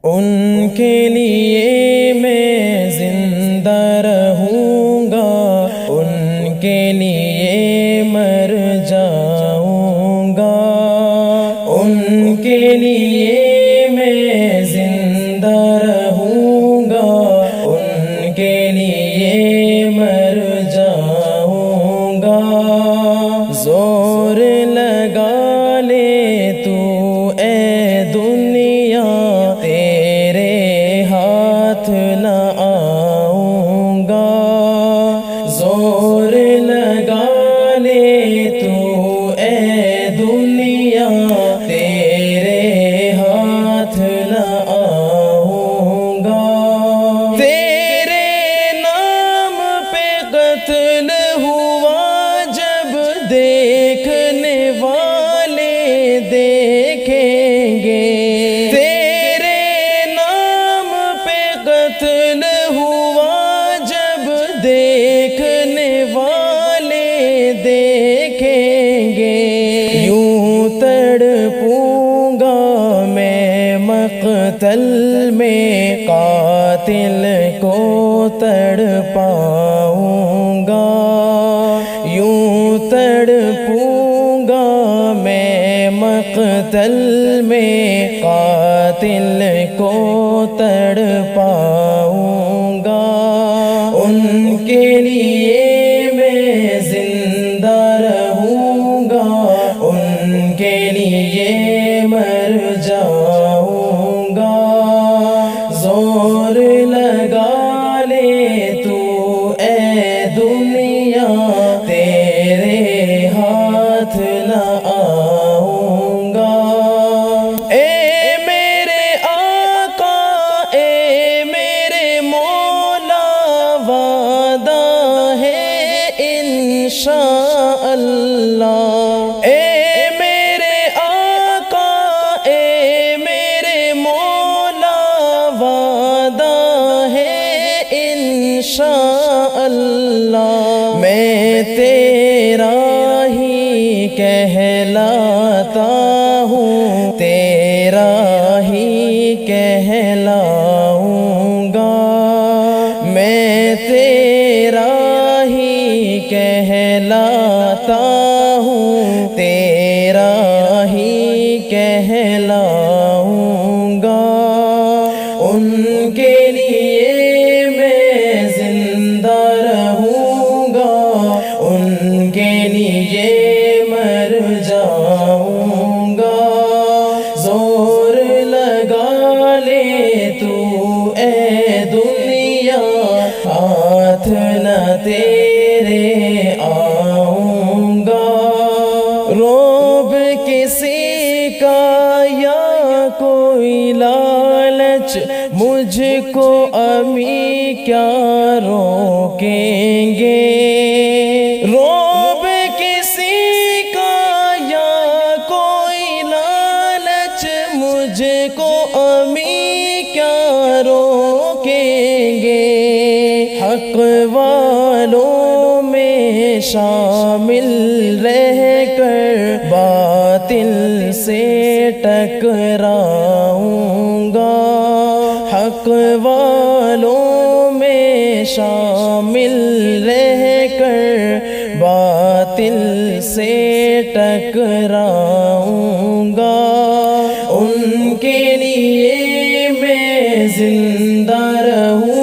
ان کے لیے میں زندہ رہوں گا، ان کے لیے مر جاؤں گا، ان کے لیے میں زندہ رہوں گا، ان کے لیے مر جاؤں گا۔ زور لگا لے تو اے دنیا، تیرے ہاتھ نہ آؤں گا۔ زور لگا لے تو اے دنیا، تیرے ہاتھ نہ آؤں گا۔ تیرے نام پہ قتل ہوا جب دیکھنے والے دیکھیں گے، تیرے نام پہ قتل ہوا جب دیکھنے والے دیکھیں گے۔ یوں تڑپوں گا میں مقتل میں، قاتل کو تڑپاؤں گا۔ یوں تڑپوں گا میں مقتل میں، قاتل کو تڑپاؤں گا۔ ان کے لیے میں زندہ رہوں گا، ان کے لیے مر جاؤں گا۔ زور لگا لے تو اے دنیا، تیرے ہاتھ نہ آؤں گا۔ اے میرے آقا، اے میرے مولا، وعدہ ہے انشاءاللہ۔ اے میرے آقا، اے میرے مولا، وعدہ ہے انشاءاللہ۔ میں تیرا ہی کہلاتا ہوں، تیرا ہی کہلاؤں گا۔ میں تیرا ہی کہلاتا ہوں، تیرا ہی کہلاؤں گا۔ ان کے لیے میں زندہ رہوں گا، ان کے لیے مر جاؤں گا۔ زور لگا لے تو اے دنیا، ہاتھ نہ تیرے آؤں گا۔ روب کسی کا یا کوئی لالچ، مجھ کو امی کیا روکیں گے۔ روب کسی کا یا کوئی لالچ، مجھ کو امی کیا روکیں گے۔ حق والوں میں شامل رہ کر باطل سے ٹکراؤں گا۔ حق والوں میں شامل رہ کر باطل سے ٹکراؤں گا۔ ان کے لیے میں زندہ رہوں